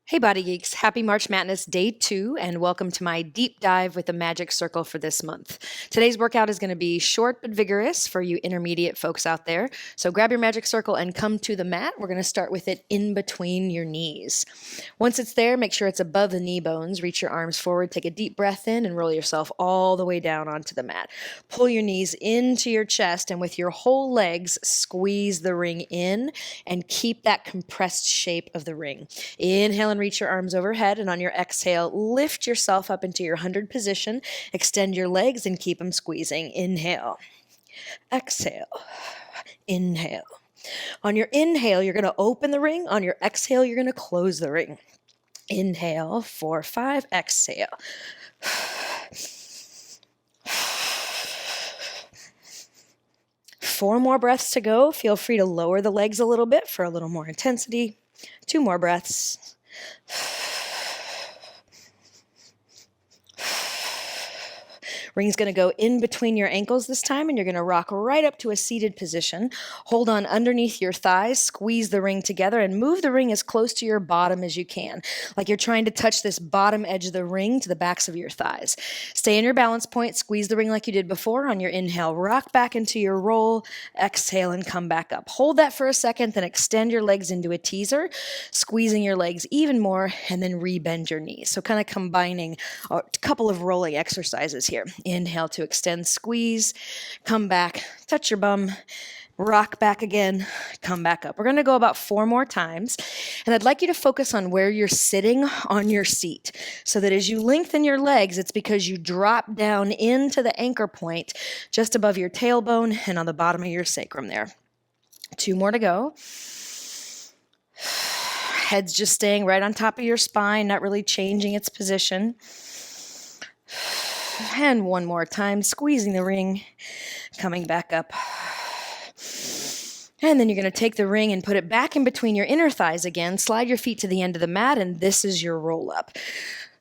Hey Body Geeks, happy March Madness Day 2 and welcome to my deep dive with the magic circle for this month. Today's workout is going to be short but vigorous for you intermediate folks out there. So grab your magic circle and come to the mat. We're going to start with it in between your knees. Once it's there, make sure it's above the knee bones. Reach your arms forward, take a deep breath in and roll yourself all the way down onto the mat. Pull your knees into your chest and with your whole legs, squeeze the ring in and keep that compressed shape of the ring. Inhale and reach your arms overhead, and on your exhale, lift yourself up into your 100 position. Extend your legs and keep them squeezing. Inhale, exhale, inhale. On your inhale, you're going to open the ring. On your exhale, you're going to close the ring. Inhale, 4, 5, exhale. 4 more breaths to go. Feel free to lower the legs a little bit for a little more intensity. 2 more breaths. Ring's going to go in between your ankles this time, and you're going to rock right up to a seated position. Hold on underneath your thighs, squeeze the ring together, and move the ring as close to your bottom as you can, like you're trying to touch this bottom edge of the ring to the backs of your thighs. Stay in your balance point, squeeze the ring like you did before. On your inhale, rock back into your roll, exhale, and come back up. Hold that for a second, then extend your legs into a teaser, squeezing your legs even more, and then rebend your knees. So kind of combining a couple of rolling exercises here. Inhale to extend, squeeze, come back, touch your bum, rock back again, come back up. We're going to go about 4 more times, and I'd like you to focus on where you're sitting on your seat so that as you lengthen your legs, it's because you drop down into the anchor point just above your tailbone and on the bottom of your sacrum there. 2 more to go. Head's just staying right on top of your spine, not really changing its position. And 1 more time, squeezing the ring, coming back up. And then you're going to take the ring and put it back in between your inner thighs again. Slide your feet to the end of the mat, and this is your roll up.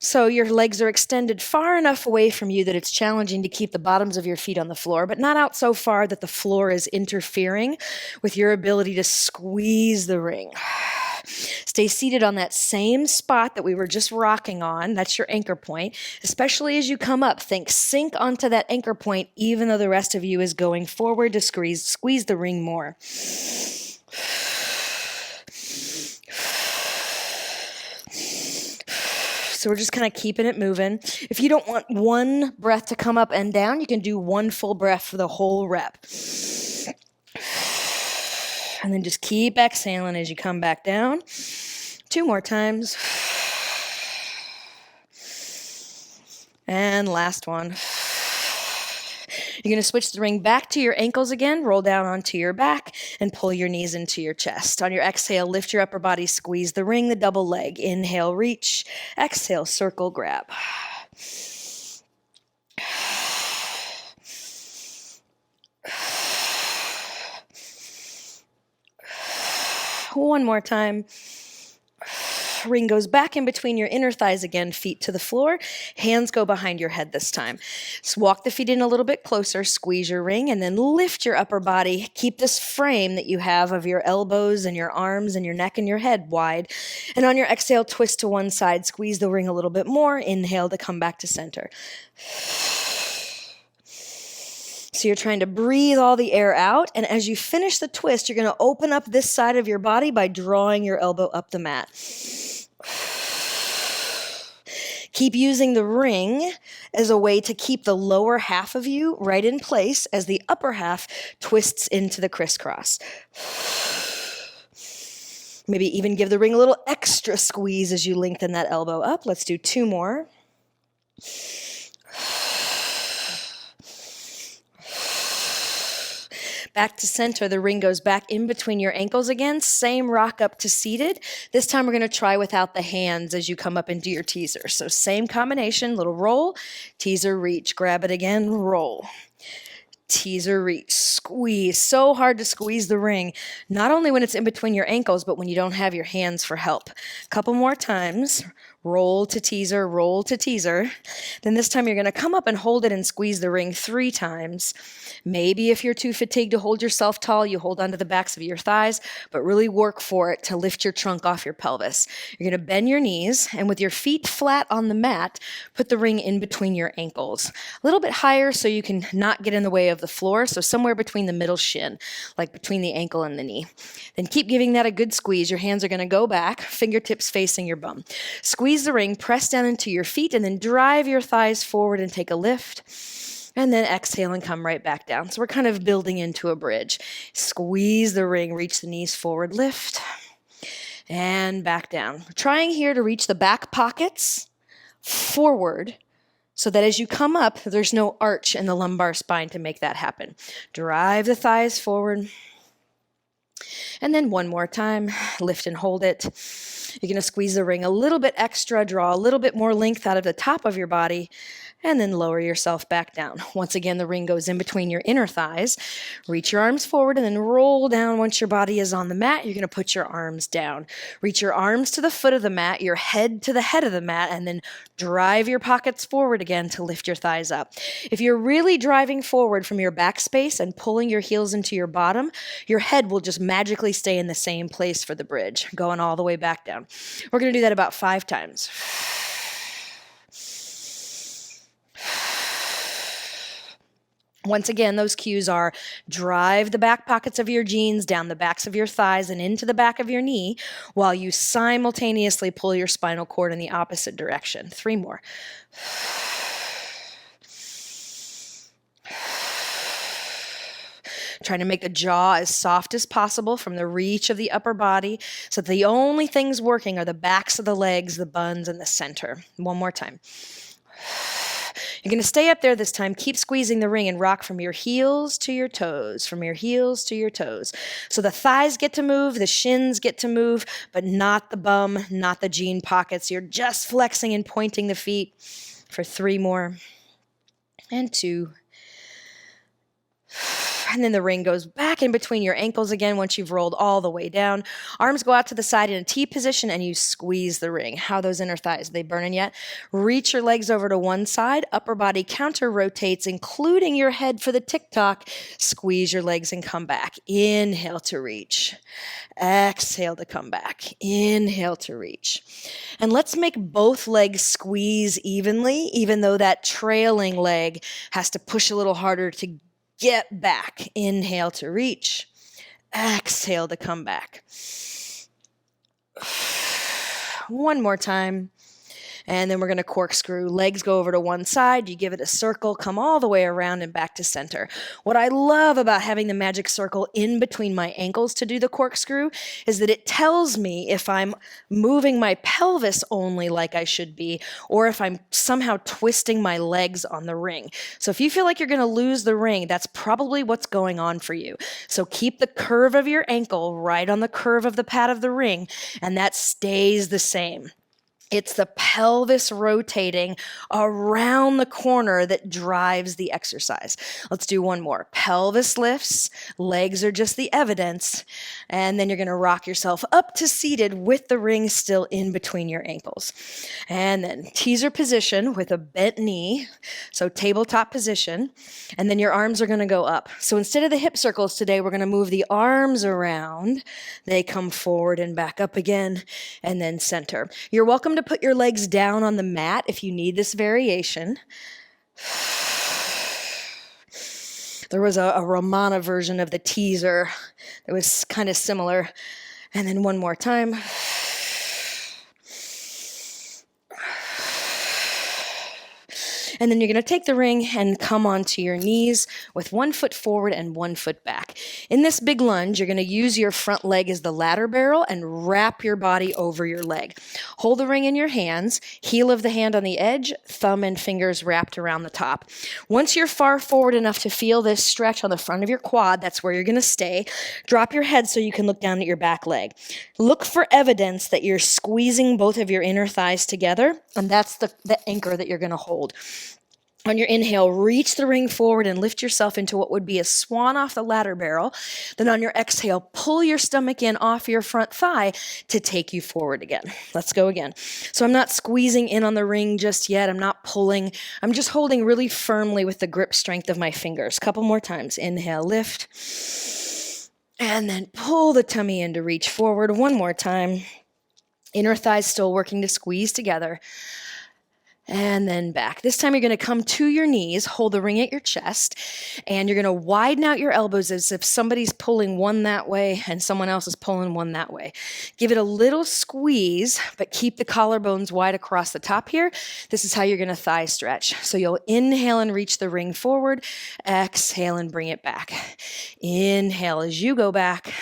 So your legs are extended far enough away from you that it's challenging to keep the bottoms of your feet on the floor, but not out so far that the floor is interfering with your ability to squeeze the ring. Stay seated on that same spot that we were just rocking on. That's your anchor point. Especially as you come up, think sink onto that anchor point, even though the rest of you is going forward to squeeze the ring more. So we're just kind of keeping it moving. If you don't want one breath to come up and down, you can do 1 full breath for the whole rep. And then just keep exhaling as you come back down. 2 more times. And last one. You're going to switch the ring back to your ankles again, roll down onto your back, and pull your knees into your chest. On your exhale, lift your upper body, squeeze the ring, the double leg. Inhale, reach. Exhale, circle, grab. One more time. Ring goes back in between your inner thighs again, feet to the floor. Hands go behind your head this time. So walk the feet in a little bit closer, squeeze your ring, and then lift your upper body. Keep this frame that you have of your elbows and your arms and your neck and your head wide. And on your exhale, twist to one side, squeeze the ring a little bit more. Inhale to come back to center. So you're trying to breathe all the air out, and as you finish the twist, you're going to open up this side of your body by drawing your elbow up the mat. Keep using the ring as a way to keep the lower half of you right in place as the upper half twists into the crisscross. Maybe even give the ring a little extra squeeze as you lengthen that elbow up. Let's do 2 more. Back to center, the ring goes back in between your ankles again. Same rock up to seated. This time we're going to try without the hands as you come up into your teaser. So same combination, little roll, teaser, reach, grab it again, roll. teaser, reach, squeeze. So hard to squeeze the ring, not only when it's in between your ankles, but when you don't have your hands for help. Couple more times. Roll to teaser, roll to teaser. Then this time you're going to come up and hold it and squeeze the ring 3 times. Maybe if you're too fatigued to hold yourself tall, you hold onto the backs of your thighs, but really work for it to lift your trunk off your pelvis. You're going to bend your knees, and with your feet flat on the mat, put the ring in between your ankles. A little bit higher so you can not get in the way of the floor, so somewhere between the middle shin, like between the ankle and the knee. Then keep giving that a good squeeze. Your hands are going to go back, fingertips facing your bum. Squeeze the ring, press down into your feet, and then drive your thighs forward and take a lift. And then exhale and come right back down. So we're kind of building into a bridge. Squeeze the ring, reach the knees forward, lift, and back down. We're trying here to reach the back pockets forward so that as you come up, there's no arch in the lumbar spine to make that happen. Drive the thighs forward. And then one more time, lift and hold it. You're going to squeeze the ring a little bit extra, draw a little bit more length out of the top of your body, and then lower yourself back down. Once again, the ring goes in between your inner thighs. Reach your arms forward and then roll down. Once your body is on the mat, you're going to put your arms down. Reach your arms to the foot of the mat, your head to the head of the mat, and then drive your pockets forward again to lift your thighs up. If you're really driving forward from your back space and pulling your heels into your bottom, your head will just magically stay in the same place for the bridge, going all the way back down. We're going to do that about 5 times. Once again, those cues are drive the back pockets of your jeans down the backs of your thighs and into the back of your knee while you simultaneously pull your spinal cord in the opposite direction. 3 more. Trying to make the jaw as soft as possible from the reach of the upper body so that the only things working are the backs of the legs, the buns, and the center. 1 more time. You're going to stay up there this time. Keep squeezing the ring and rock from your heels to your toes, from your heels to your toes. So the thighs get to move, the shins get to move, but not the bum, not the jean pockets. You're just flexing and pointing the feet for 3 more. And 2. And then the ring goes back in between your ankles again once you've rolled all the way down. Arms go out to the side in a T position and you squeeze the ring. How are those inner thighs? Are they burning yet? Reach your legs over to one side. Upper body counter rotates, including your head for the tick-tock. Squeeze your legs and come back. Inhale to reach. Exhale to come back. Inhale to reach. And let's make both legs squeeze evenly, even though that trailing leg has to push a little harder to get back. Inhale to reach. Exhale to come back. 1 more time. And then we're going to corkscrew. Legs go over to one side. You give it a circle, come all the way around and back to center. What I love about having the magic circle in between my ankles to do the corkscrew is that it tells me if I'm moving my pelvis only like I should be, or if I'm somehow twisting my legs on the ring. So if you feel like you're going to lose the ring, that's probably what's going on for you. So keep the curve of your ankle right on the curve of the pad of the ring, and that stays the same. It's the pelvis rotating around the corner that drives the exercise. Let's do 1 more. Pelvis lifts, legs are just the evidence, and then you're going to rock yourself up to seated with the ring still in between your ankles. And then teaser position with a bent knee, so tabletop position, and then your arms are going to go up. So instead of the hip circles today, we're going to move the arms around. They come forward and back up again, and then center. You're welcome to put your legs down on the mat if you need this variation. There was a Romana version of the teaser that was kind of similar. And then 1 more time. And then you're going to take the ring and come onto your knees with 1 foot forward and 1 foot back. In this big lunge, you're going to use your front leg as the ladder barrel and wrap your body over your leg. Hold the ring in your hands, heel of the hand on the edge, thumb and fingers wrapped around the top. Once you're far forward enough to feel this stretch on the front of your quad, that's where you're going to stay. Drop your head so you can look down at your back leg. Look for evidence that you're squeezing both of your inner thighs together, and that's the anchor that you're going to hold. On your inhale, reach the ring forward and lift yourself into what would be a swan off the ladder barrel. Then on your exhale, pull your stomach in off your front thigh to take you forward again. Let's go again. So I'm not squeezing in on the ring just yet. I'm not pulling. I'm just holding really firmly with the grip strength of my fingers. Couple more times. Inhale, lift. And then pull the tummy in to reach forward. One more time. Inner thighs still working to squeeze together. And then back. This time you're going to come to your knees, hold the ring at your chest, and you're going to widen out your elbows as if somebody's pulling one that way and someone else is pulling one that way. Give it a little squeeze, but keep the collarbones wide across the top here. This is how you're going to thigh stretch. So you'll inhale and reach the ring forward, exhale and bring it back. Inhale as you go back,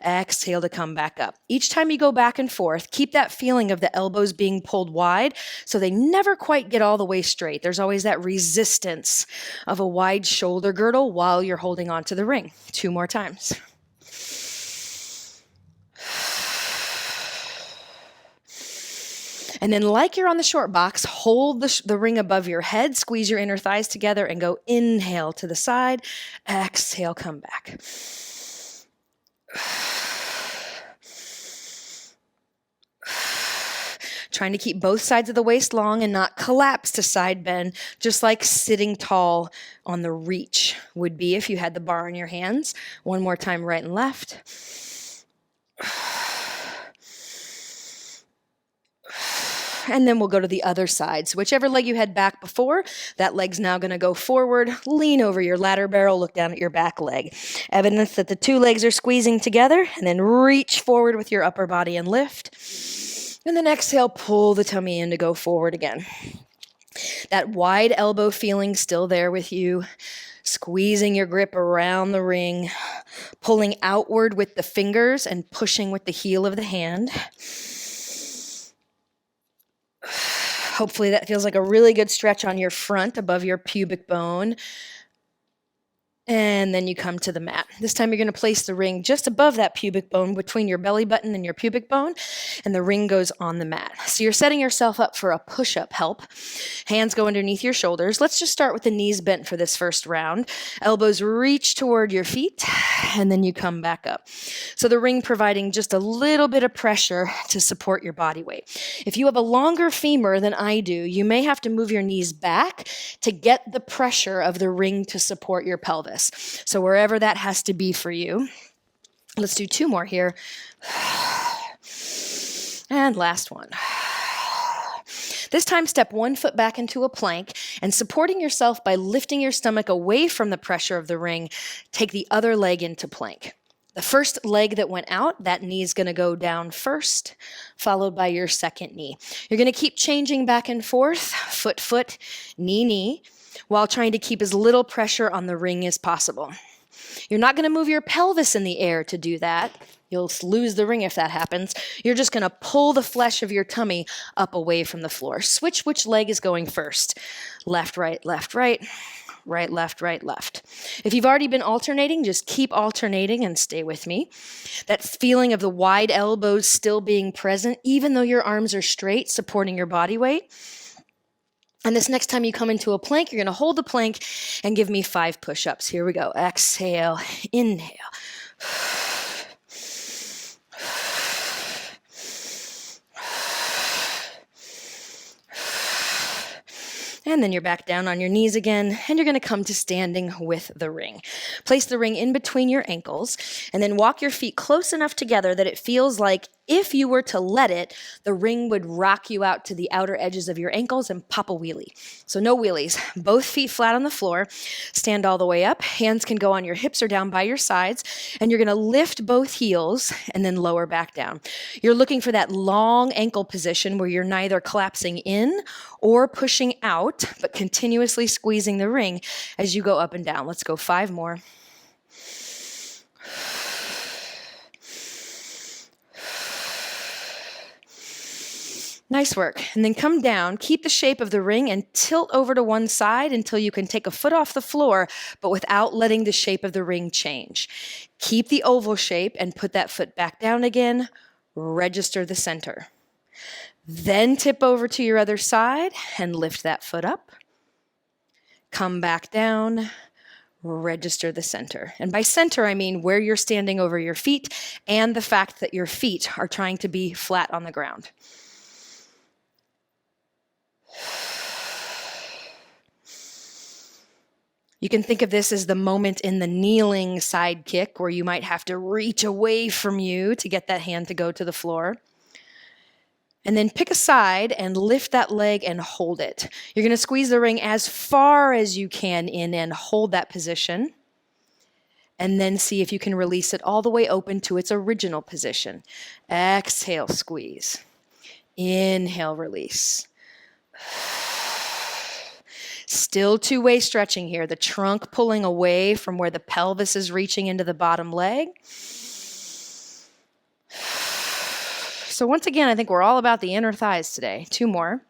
exhale to come back up. Each time you go back and forth, keep that feeling of the elbows being pulled wide so they never quite get all the way straight. There's always that resistance of a wide shoulder girdle while you're holding onto the ring. 2 more times. And then like you're on the short box, hold the ring above your head, squeeze your inner thighs together and go inhale to the side, exhale, come back. Trying to keep both sides of the waist long and not collapse to side bend, just like sitting tall on the reach would be if you had the bar in your hands. One more time, right and left. And then we'll go to the other side. So whichever leg you had back before, that leg's now going to go forward. Lean over your ladder barrel, look down at your back leg. Evidence that the 2 legs are squeezing together, and then reach forward with your upper body and lift. And then exhale, pull the tummy in to go forward again. That wide elbow feeling still there with you. Squeezing your grip around the ring, pulling outward with the fingers and pushing with the heel of the hand. Hopefully that feels like a really good stretch on your front above your pubic bone. And then you come to the mat. This time you're going to place the ring just above that pubic bone between your belly button and your pubic bone, and the ring goes on the mat. So you're setting yourself up for a push-up help. Hands go underneath your shoulders. Let's just start with the knees bent for this first round. Elbows reach toward your feet, and then you come back up. So the ring providing just a little bit of pressure to support your body weight. If you have a longer femur than I do, you may have to move your knees back to get the pressure of the ring to support your pelvis. So wherever that has to be for you. Let's do 2 more here. And last one. This time, step 1 foot back into a plank and supporting yourself by lifting your stomach away from the pressure of the ring, take the other leg into plank. The first leg that went out, that knee is going to go down first, followed by your second knee. You're going to keep changing back and forth, foot, foot, knee, knee, while trying to keep as little pressure on the ring as possible. You're not going to move your pelvis in the air to do that. You'll lose the ring if that happens. You're just going to pull the flesh of your tummy up away from the floor. Switch which leg is going first. Left, right, left, right. Right, left, right, left. If you've already been alternating, just keep alternating and stay with me. That feeling of the wide elbows still being present, even though your arms are straight, supporting your body weight. And this next time you come into a plank, you're going to hold the plank and give me 5 push-ups. Here we go. Exhale, inhale. And then you're back down on your knees again, and you're going to come to standing with the ring. Place the ring in between your ankles, and then walk your feet close enough together that it feels like if you were to let it, the ring would rock you out to the outer edges of your ankles and pop a wheelie. So no wheelies. Both feet flat on the floor. Stand all the way up. Hands can go on your hips or down by your sides, and you're going to lift both heels and then lower back down. You're looking for that long ankle position where you're neither collapsing in or pushing out, but continuously squeezing the ring as you go up and down. Let's go 5 more. Nice work. And then come down, keep the shape of the ring, and tilt over to one side until you can take a foot off the floor, but without letting the shape of the ring change. Keep the oval shape and put that foot back down again. Register the center. Then tip over to your other side and lift that foot up. Come back down, register the center. And by center, I mean where you're standing over your feet and the fact that your feet are trying to be flat on the ground. You can think of this as the moment in the kneeling side kick where you might have to reach away from you to get that hand to go to the floor. And then pick a side and lift that leg and hold it. You're going to squeeze the ring as far as you can in and hold that position. And then see if you can release it all the way open to its original position. Exhale, squeeze. Inhale, release. Still two-way stretching here. The trunk pulling away from where the pelvis is reaching into the bottom leg. So once again, I think we're all about the inner thighs today. 2 more.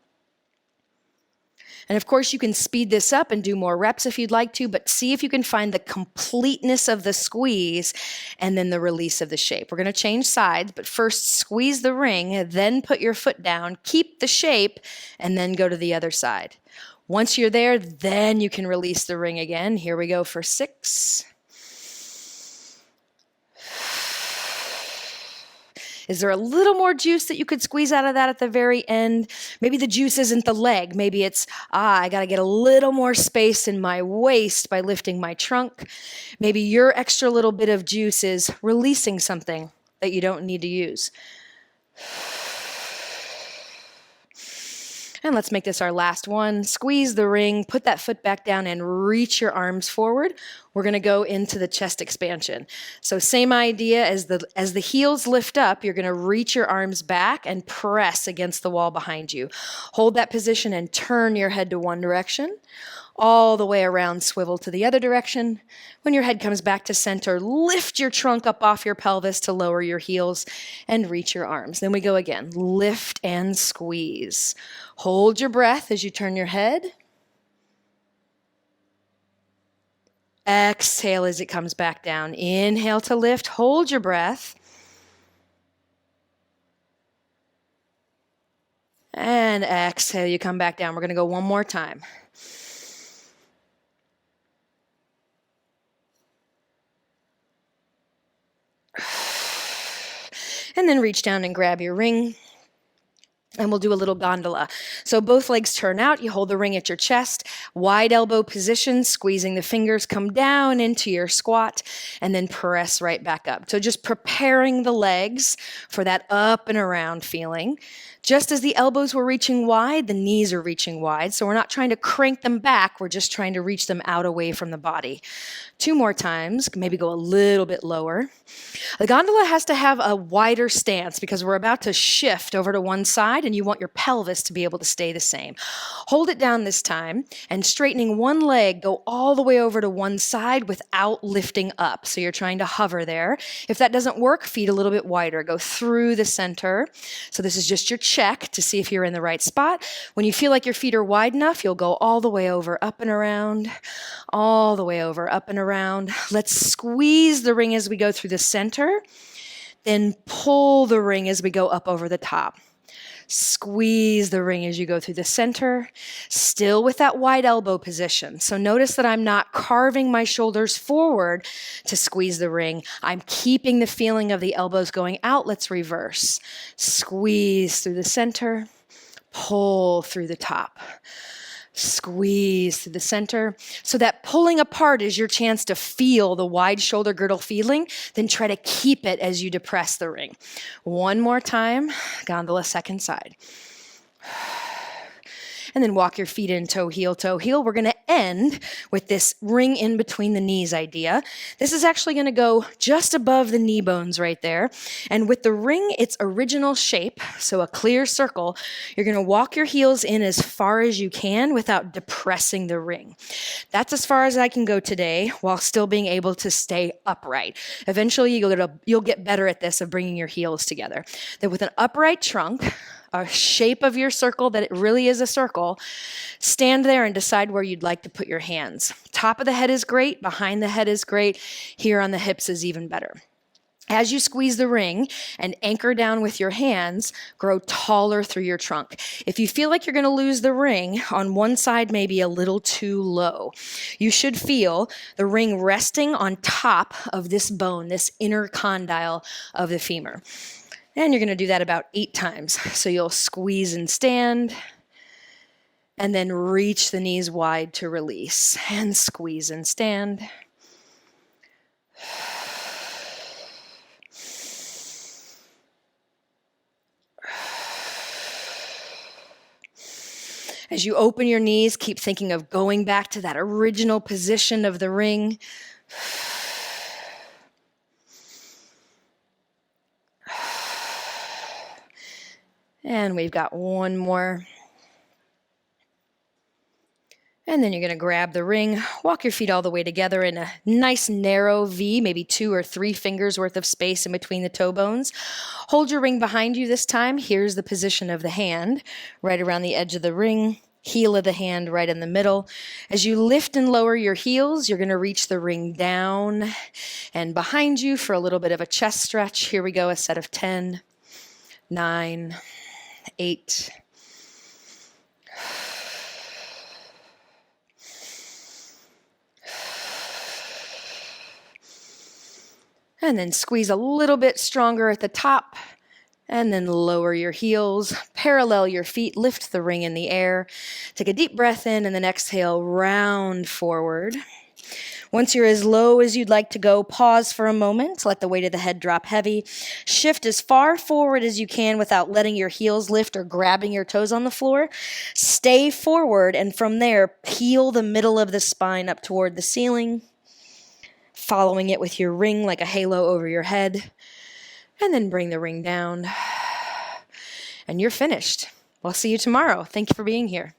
And of course, you can speed this up and do more reps if you'd like to, but see if you can find the completeness of the squeeze and then the release of the shape. We're going to change sides, but first squeeze the ring, then put your foot down, keep the shape, and then go to the other side. Once you're there, then you can release the ring again. Here we go for 6. Is there a little more juice that you could squeeze out of that at the very end? Maybe the juice isn't the leg. Maybe it's, I got to get a little more space in my waist by lifting my trunk. Maybe your extra little bit of juice is releasing something that you don't need to use. And let's make this our last one. Squeeze the ring, put that foot back down and reach your arms forward. We're going to go into the chest expansion. So same idea as the heels lift up, you're going to reach your arms back and press against the wall behind you. Hold that position and turn your head to one direction. All the way around, swivel to the other direction. When your head comes back to center, lift your trunk up off your pelvis to lower your heels and reach your arms. Then we go again. Lift and squeeze. Hold your breath as you turn your head. Exhale as it comes back down. Inhale to lift. Hold your breath. And exhale, you come back down. We're going to go one more time. And then reach down and grab your ring. And we'll do a little gondola. So both legs turn out. You hold the ring at your chest. Wide elbow position, squeezing the fingers. Come down into your squat and then press right back up. So just preparing the legs for that up and around feeling. Just as the elbows were reaching wide, the knees are reaching wide. So we're not trying to crank them back. We're just trying to reach them out away from the body. 2 more times. Maybe go a little bit lower. The gondola has to have a wider stance because we're about to shift over to one side and you want your pelvis to be able to stay the same. Hold it down this time and straightening one leg, go all the way over to one side without lifting up. So you're trying to hover there. If that doesn't work, feet a little bit wider. Go through the center. So this is just your check to see if you're in the right spot. When you feel like your feet are wide enough, you'll go all the way over, up and around, all the way over, up and around. Let's squeeze the ring as we go through the center. Then pull the ring as we go up over the top. Squeeze the ring as you go through the center, still with that wide elbow position. So notice that I'm not carving my shoulders forward to squeeze the ring. I'm keeping the feeling of the elbows going out. Let's reverse. Squeeze through the center, pull through the top. Squeeze through the center. So that pulling apart is your chance to feel the wide shoulder girdle feeling, then try to keep it as you depress the ring. One more time, gondola second side. And then walk your feet in, toe, heel, toe, heel. We're going to end with this ring in between the knees idea. This is actually going to go just above the knee bones right there. And with the ring, its original shape, so a clear circle, you're going to walk your heels in as far as you can without depressing the ring. That's as far as I can go today while still being able to stay upright. Eventually, you'll get better at this of bringing your heels together. Then with an upright trunk, a shape of your circle that it really is a circle, stand there and decide where you'd like to put your hands. Top of the head is great. Behind the head is great. Here on the hips is even better. As you squeeze the ring and anchor down with your hands, grow taller through your trunk. If you feel like you're going to lose the ring on one side, maybe a little too low, you should feel the ring resting on top of this bone, this inner condyle of the femur. And you're going to do that about 8 times. So you'll squeeze and stand, and then reach the knees wide to release, and squeeze and stand. As you open your knees, keep thinking of going back to that original position of the ring. And we've got one more. And then you're going to grab the ring, walk your feet all the way together in a nice narrow V, maybe 2 or 3 fingers worth of space in between the toe bones. Hold your ring behind you this time. Here's the position of the hand, right around the edge of the ring, heel of the hand right in the middle. As you lift and lower your heels, you're going to reach the ring down and behind you for a little bit of a chest stretch. Here we go, a set of 10, 9, 8, and then squeeze a little bit stronger at the top, and then lower your heels, parallel your feet, lift the ring in the air. Take a deep breath in, and then exhale, round forward. Once you're as low as you'd like to go, pause for a moment, let the weight of the head drop heavy. Shift as far forward as you can without letting your heels lift or grabbing your toes on the floor. Stay forward, and from there, peel the middle of the spine up toward the ceiling, following it with your ring like a halo over your head, and then bring the ring down, and you're finished. We'll see you tomorrow. Thank you for being here.